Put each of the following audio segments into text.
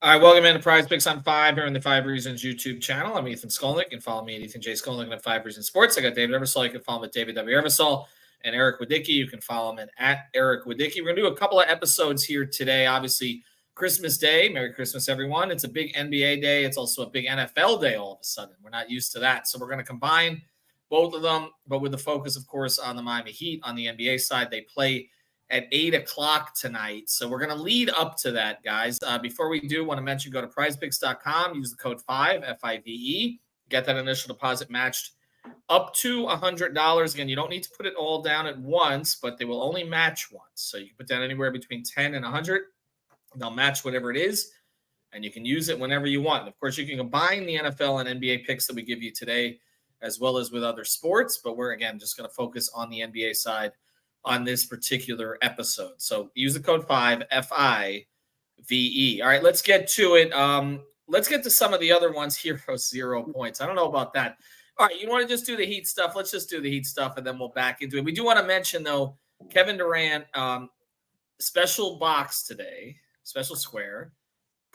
All right, welcome into Prize Picks on 5 here on the 5 Reasons YouTube channel. I'm Ethan Skolnick. You can follow me at Ethan J. Skolnick at 5 Reasons Sports. I got David Eversole. You can follow him at David W. Eversole. And Eric Wadicki. You can follow him at Eric Wadicki. We're going to do a couple of episodes here today. Obviously, Christmas Day. Merry Christmas, everyone. It's a big NBA day. It's also a big NFL day all of a sudden. We're not used to that. So we're going to combine both of them, but with the focus, of course, on the Miami Heat. On the NBA side, they play at 8 o'clock tonight. So we're going to lead up to that, guys. Before we do, want to mention, go to prizepicks.com, use the code 5, F-I-V-E, get that initial deposit matched up to $100. Again, you don't need to put it all down at once, but they will only match once. So you can put down anywhere between 10 and 100. They'll match whatever it is, and you can use it whenever you want. And of course, you can combine the NFL and NBA picks that we give you today, as well as with other sports. But we're, again, just going to focus on the NBA side on this particular episode. So use the code 5, F-I-V-E. All right, let's get to it. Let's get to some of the other ones. Heroes, 0 points. I don't know about that. All right, you want to just do the Heat stuff? Let's just do the Heat stuff, and then we'll back into it. We do want to mention, though, Kevin Durant, special box today, special square,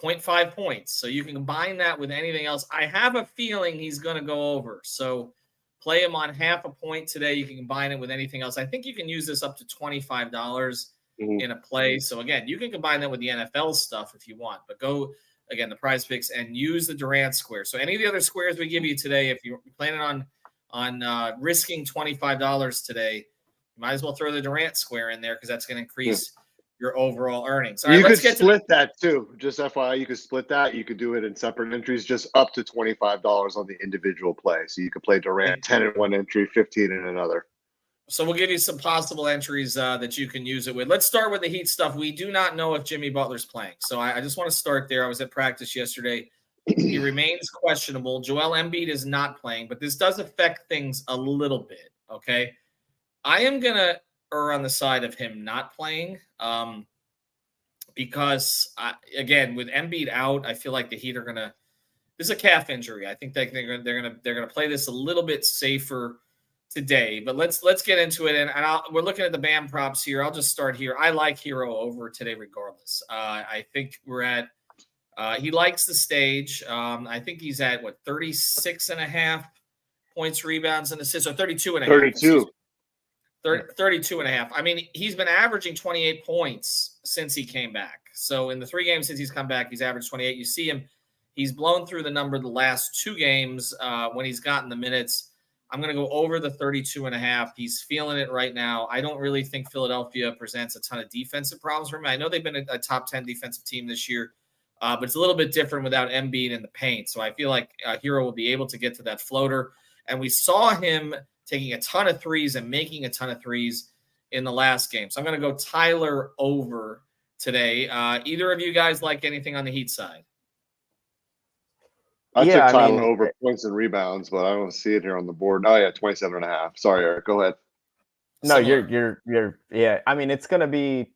0.5 points. So you can combine that with anything else. I have a feeling he's going to go over. So play him on half a point today. You can combine it with anything else. I think you can use this up to $25 in a play. So, again, you can combine that with the NFL stuff if you want. But go, again, the Prize Picks and use the Durant square. So any of the other squares we give you today, if you're planning on risking $25 today, you might as well throw the Durant square in there because that's going to increase your overall earnings. All right, you could split that too. Just FYI, you could split that. You could do it in separate entries, just up to $25 on the individual play. So you could play Durant 10 in one entry, 15 in another. So we'll give you some possible entries that you can use it with. Let's start with the Heat stuff. We do not know if Jimmy Butler's playing. So I just want to start there. I was at practice yesterday. He remains questionable. Joel Embiid is not playing, but this does affect things a little bit, okay? I am going to err on the side of him not playing because, again, with Embiid out, I feel like the Heat are going to – this is a calf injury. I think they're going to play this a little bit safer today. But let's get into it. And we're looking at the BAM props here. I'll just start here. I like Hero over today regardless. I think we're at he likes the stage. I think he's at, 36.5 points, rebounds, and assists, or 32.5. 32. 32.5. I mean, he's been averaging 28 points since he came back. So in the 3 games since he's come back, he's averaged 28. You see him, he's blown through the number the last 2 games when he's gotten the minutes. I'm going to go over the 32.5. He's feeling it right now. I don't really think Philadelphia presents a ton of defensive problems for him. I know they've been a top 10 defensive team this year, but it's a little bit different without Embiid in the paint. So I feel like Hero will be able to get to that floater. And we saw him taking a ton of threes and making a ton of threes in the last game. So I'm going to go Tyler over today. Either of you guys like anything on the Heat side? I took Tyler over points and rebounds, but I don't see it here on the board. Oh, yeah, 27.5. Sorry, Eric. Go ahead. No, you're yeah. I mean, it's going to be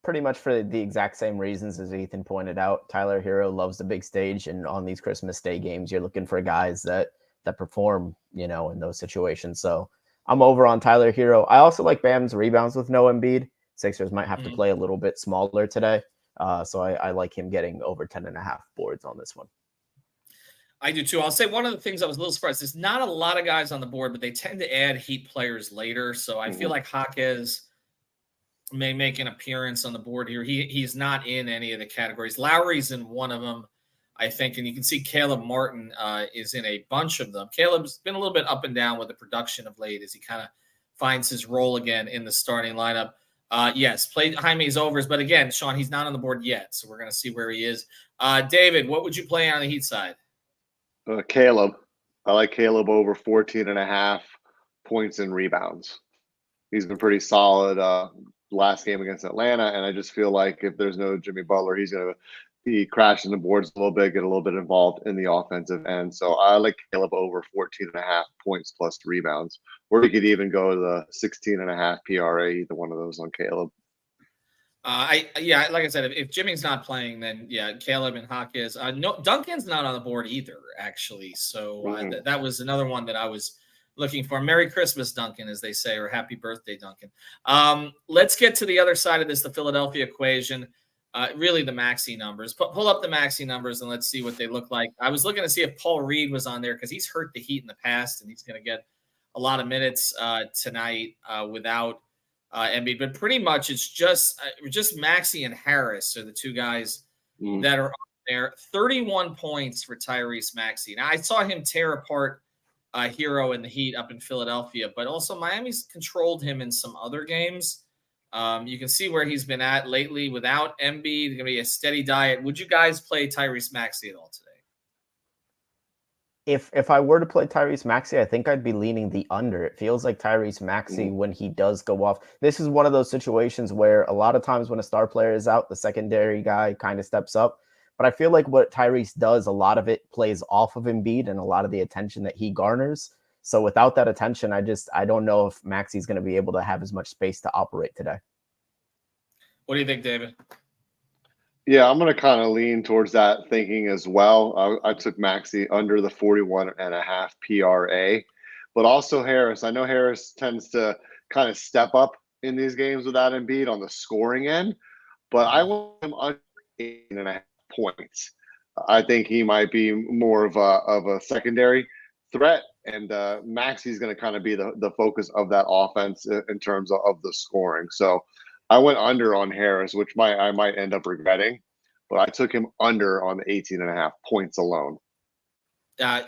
pretty much for the exact same reasons as Ethan pointed out. Tyler Hero loves the big stage, and on these Christmas Day games, you're looking for guys that perform, in those situations. So I'm over on Tyler Hero. I also like Bam's rebounds with no Embiid. Sixers might have to play a little bit smaller today. So I like him getting over 10.5 boards on this one. I do too. I'll say one of the things I was a little surprised. There's not a lot of guys on the board, but they tend to add Heat players later. So I feel like Jaquez may make an appearance on the board here. He's not in any of the categories. Lowry's in one of them, I think, and you can see Caleb Martin is in a bunch of them. Caleb's been a little bit up and down with the production of late as he kind of finds his role again in the starting lineup. Yes, played Jaime's overs, but again, Sean, he's not on the board yet, so we're going to see where he is. David, what would you play on the Heat side? Caleb. I like Caleb over 14.5 points and rebounds. He's been pretty solid last game against Atlanta, and I just feel like if there's no Jimmy Butler, he's going to be crashing the boards a little bit, get a little bit involved in the offensive end. So I like Caleb over 14.5 points plus rebounds. Or you could even go to the 16.5 PRA, either one of those on Caleb. Like I said, if Jimmy's not playing, then Caleb and Jaquez. No, Duncan's not on the board either, actually. So that was another one that I was looking for. Merry Christmas, Duncan, as they say, or Happy Birthday, Duncan. Let's get to the other side of this, the Philadelphia equation. really the Maxey numbers. Pull up the Maxey numbers and let's see what they look like. I was looking to see if Paul Reed was on there because he's hurt the Heat in the past, and he's going to get a lot of minutes tonight without Embiid. But pretty much it's just Maxey and Harris are the two guys that are on there. 31 points for Tyrese Maxey. Now, I saw him tear apart Hero in the Heat up in Philadelphia, but also Miami's controlled him in some other games. You can see where he's been at lately without Embiid. Going to be a steady diet. Would you guys play Tyrese Maxey at all today? If I were to play Tyrese Maxey, I think I'd be leaning the under. It feels like Tyrese Maxey, when he does go off, this is one of those situations where a lot of times when a star player is out, the secondary guy kind of steps up. But I feel like what Tyrese does, a lot of it plays off of Embiid and a lot of the attention that he garners. So without that attention, I don't know if Maxey's going to be able to have as much space to operate today. What do you think, David? Yeah, I'm going to kind of lean towards that thinking as well. I took Maxey under the 41.5 PRA, but also Harris. I know Harris tends to kind of step up in these games without Embiid on the scoring end, but I want him under 8.5 points. I think he might be more of a secondary threat, and Maxey's going to kind of be the focus of that offense in terms of the scoring. So I went under on Harris, which I might end up regretting, but I took him under on the 18.5 points alone.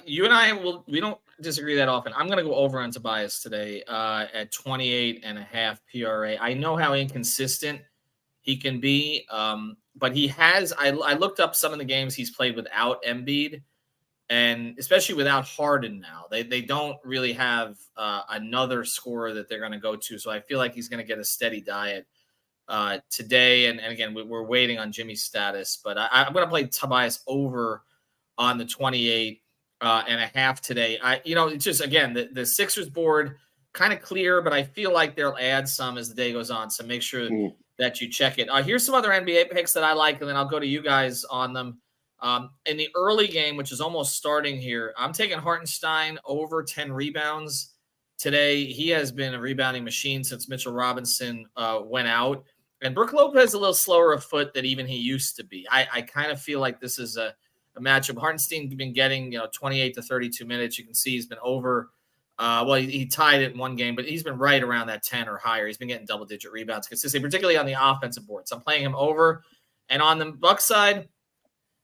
You and we don't disagree that often. I'm going to go over on Tobias today at 28.5 PRA. I know how inconsistent he can be, but he has. I looked up some of the games he's played without Embiid, and especially without Harden now. They don't really have another scorer that they're going to go to, so I feel like he's going to get a steady diet today. And again, we're waiting on Jimmy's status, but I'm going to play Tobias over on the 28.5 today. It's just, again, the Sixers board kind of clear, but I feel like they'll add some as the day goes on. So make sure that you check it. Here's some other NBA picks that I like, and then I'll go to you guys on them. In the early game, which is almost starting here, I'm taking Hartenstein over 10 rebounds today. He has been a rebounding machine since Mitchell Robinson went out. And Brook Lopez a little slower of foot than even he used to be. I kind of feel like this is a matchup. Hartenstein's been getting 28 to 32 minutes. You can see he's been over. He tied it in one game, but he's been right around that 10 or higher. He's been getting double-digit rebounds consistently, particularly on the offensive board. So I'm playing him over. And on the Bucks side,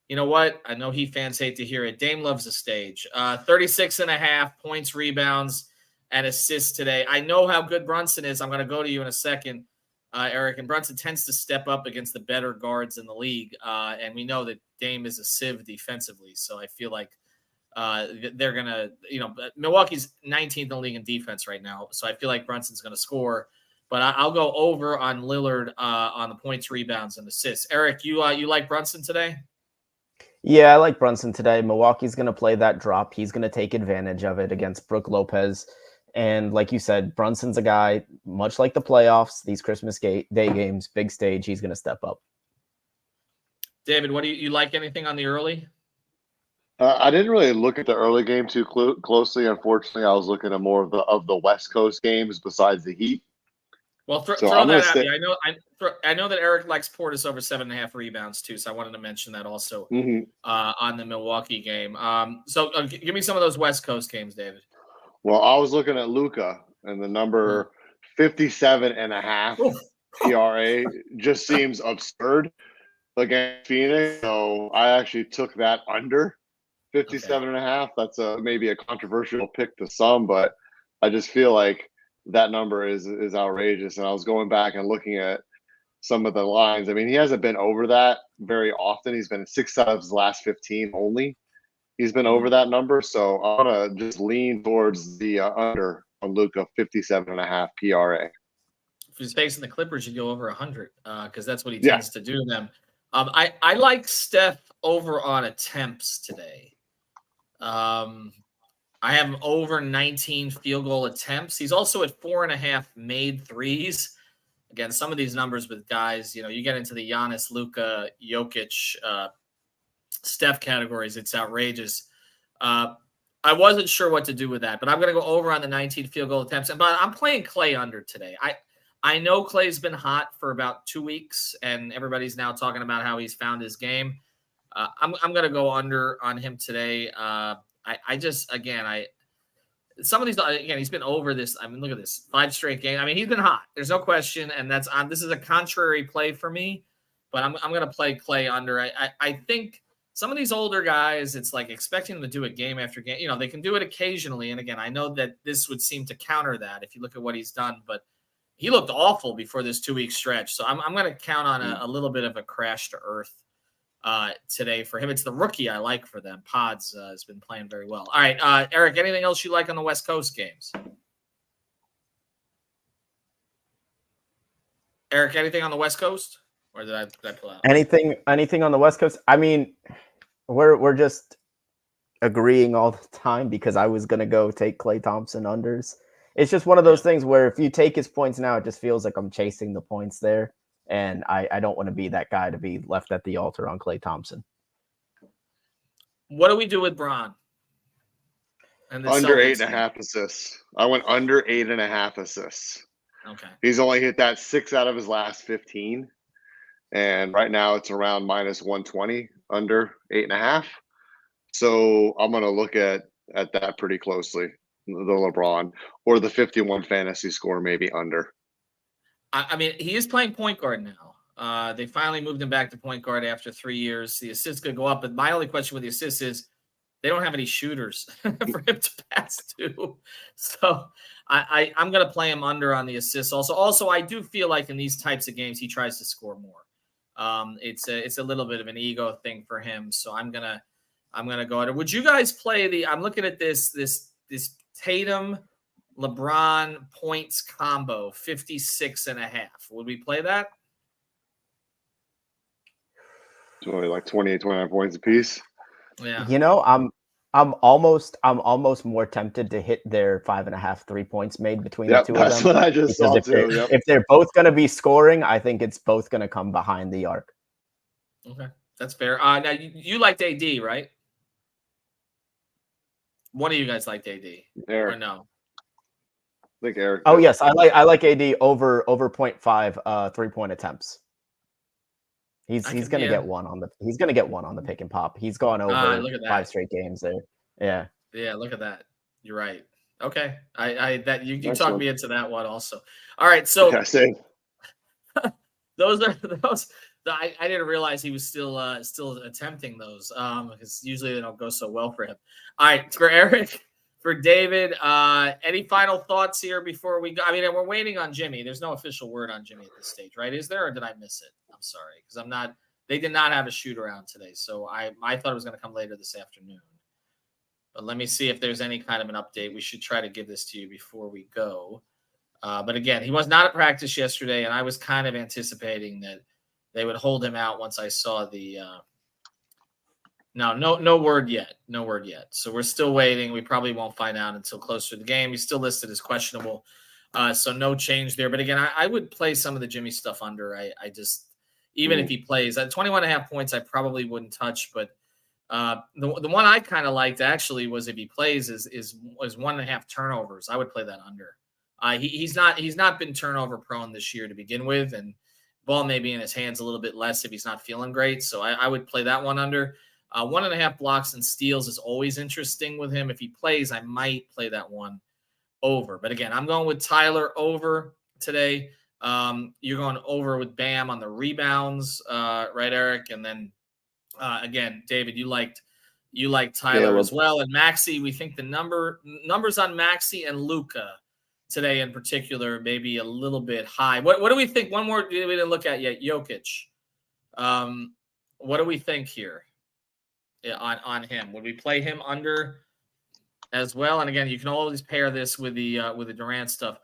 you know what? I know Heat fans hate to hear it. Dame loves the stage. 36.5 points, rebounds, and assists today. I know how good Brunson is. I'm going to go to you in a second, Eric. And Brunson tends to step up against the better guards in the league. And we know that Dame is a sieve defensively. So I feel like they're going to, Milwaukee's 19th in the league in defense right now. So I feel like Brunson's going to score. But I'll go over on Lillard on the points, rebounds, and assists. Eric, you like Brunson today? Yeah, I like Brunson today. Milwaukee's going to play that drop. He's going to take advantage of it against Brook Lopez. And like you said, Brunson's a guy, much like the playoffs, these Christmas Day games, big stage, he's going to step up. David, what do you like anything on the early? I didn't really look at the early game too closely. Unfortunately, I was looking at more of the West Coast games besides the Heat. Well, throw that at me. I know that Eric likes Portis over 7.5 rebounds too, so I wanted to mention that also on the Milwaukee game. So give me some of those West Coast games, David. Well, I was looking at Luka, and the number 57.5 PRA just seems absurd against Phoenix. So I actually took that under 57.5. That's maybe a controversial pick to some, but I just feel like that number is outrageous. And I was going back and looking at some of the lines. I mean, he hasn't been over that very often. He's been 6 out of his last 15 only. He's been over that number. So I'm going to just lean towards the under on Luka, 57.5 PRA. If he's facing the Clippers, you go over 100 because that's what he tends to do to them. I like Steph over on attempts today. I have him over 19 field goal attempts. He's also at 4.5 made threes. Again, some of these numbers with guys, you get into the Giannis, Luka, Jokic, Steph categories. It's outrageous. I wasn't sure what to do with that, but I'm going to go over on the 19 field goal attempts. But I'm playing Clay under today. I know Clay's been hot for about 2 weeks, and everybody's now talking about how he's found his game. I'm going to go under on him today. Some of these, again, he's been over this. I mean, look at this, 5 straight games. I mean, he's been hot. There's no question, and this is a contrary play for me, but I'm going to play Clay under. I think some of these older guys, it's like expecting them to do it game after game. You know, they can do it occasionally, and again, I know that this would seem to counter that if you look at what he's done, but he looked awful before this 2-week stretch. So I'm going to count on a little bit of a crash to earth today for him. It's the rookie I like for them. Pods has been playing very well. All right, Eric, anything else you like on the West Coast games? Eric, anything on the West Coast? Or did I pull out? Anything on the West Coast? I mean, we're just agreeing all the time because I was going to go take Klay Thompson unders. It's just one of those things where if you take his points now, it just feels like I'm chasing the points there. And I don't want to be that guy to be left at the altar on Klay Thompson. What do we do with Bron? And under 8.5 assists. I went under 8.5 assists. Okay. He's only hit that 6 out of his last 15. And right now it's around minus 120, under 8.5. So I'm going to look at that pretty closely. The LeBron or the 51 fantasy score, maybe under. I mean, he is playing point guard now. They finally moved him back to point guard after 3 years. The assists could go up, but my only question with the assists is they don't have any shooters for him to pass to. So I'm going to play him under on the assists. Also, I do feel like in these types of games, he tries to score more. It's a little bit of an ego thing for him. So I'm gonna go under. Would you guys play I'm looking at this Tatum LeBron points combo 56.5. Would we play that? It's only like 28, 29 points a piece. Yeah. You know, I'm almost more tempted to hit their 5.5 3 points made between the two of them. That's what I just saw too. If they're both going to be scoring, I think it's both going to come behind the arc. Okay, that's fair. Now you liked AD, right? One of you guys liked AD, Eric. or no? I think Eric. Oh yes, I like AD over 0.5 3-point attempts. He's gonna get one on the pick and pop. He's gone over 5 straight games there. Yeah. Yeah, look at that. You're right. Okay. You Nice talked one. me into that one also. All right, so those are those. I didn't realize he was still attempting those because usually they don't go so well for him. All right, for Eric, for David, any final thoughts here before we go? I mean, we're waiting on Jimmy. There's no official word on Jimmy at this stage, right? Is there, or did I miss it? I'm sorry because they did not have a shoot around today, so I thought it was going to come later this afternoon. But let me see if there's any kind of an update. We should try to give this to you before we go. But again, he was not at practice yesterday, and I was kind of anticipating that they would hold him out once I saw the no word yet. No word yet. So we're still waiting. We probably won't find out until closer to the game. He's still listed as questionable. So no change there. But again, I would play some of the Jimmy stuff under. I just, even if he plays at 21.5 points, I probably wouldn't touch. But the one I kind of liked actually was if he plays is 1.5 turnovers. I would play that under. He's not been turnover prone this year to begin with, and ball may be in his hands a little bit less if he's not feeling great. So I would play that one under. 1.5 blocks and steals is always interesting with him. If he plays, I might play that one over. But again, I'm going with Tyler over today. You're going over with Bam on the rebounds, right, Eric? And then again, David, you liked Tyler as well. And Maxey, we think the numbers on Maxey and Luka today in particular, maybe a little bit high. What do we think? One more we didn't look at yet, Jokic. What do we think here on him? Would we play him under as well? And again, you can always pair this with the Durant stuff.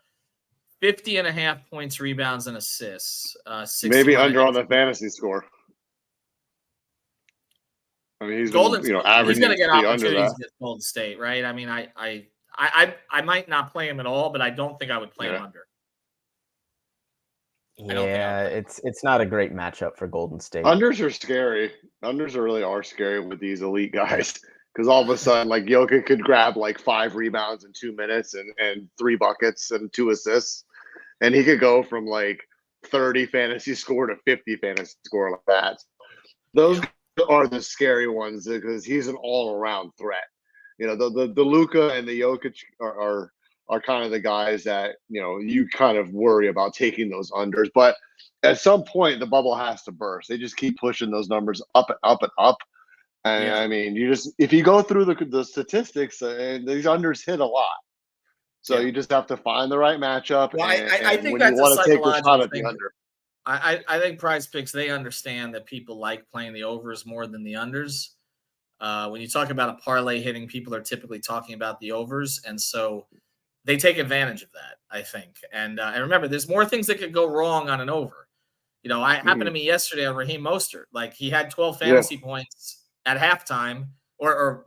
50.5 points, rebounds, and assists. Maybe under on the fantasy score. I mean, he's averaging. He's going to get opportunities against Golden State, right? I mean, I might not play him at all, but I don't think I would play him under. Yeah, it's not a great matchup for Golden State. Unders are scary. Unders really are scary with these elite guys because all of a sudden, like Jokic could grab like 5 rebounds in 2 minutes and 3 buckets and 2 assists. and he could go from like 30 fantasy score to 50 fantasy score like that. Those are the scary ones because he's an all-around threat. You know, the Luka and the Jokic are kind of the guys that, you know, you kind of worry about taking those unders. But at some point, the bubble has to burst. They just keep pushing those numbers up and up and up. And Yeah. I mean, if you go through the statistics, these unders hit a lot. So you just have to find the right matchup. Well, and I think when that's you a want to take the shot psychological at the thing. under. I think PrizePicks, they understand that people like playing the overs more than the unders. When you talk about a parlay hitting, people are typically talking about the overs, and so they take advantage of that, I think. And remember, there's more things that could go wrong on an over. You know, it happened to me yesterday on Raheem Mostert. Like, he had 12 fantasy points at halftime, or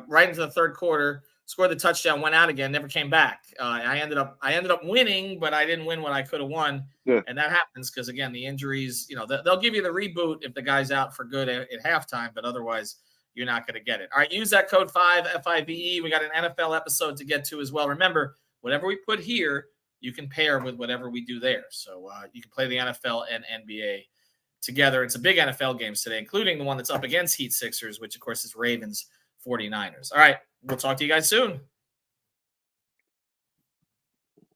right into the third quarter. Scored the touchdown, went out again, never came back. I ended up winning, but I didn't win what I could have won. Yeah. And that happens because, again, the injuries, you know, they'll give you the reboot if the guy's out for good at halftime, but otherwise you're not going to get it. All right, use that code 5 FIVE. We got an NFL episode to get to as well. Remember, whatever we put here, you can pair with whatever we do there. So you can play the NFL and NBA together. It's a big NFL games today, including the one that's up against Heat Sixers, which, of course, is Ravens 49ers. All right, we'll talk to you guys soon.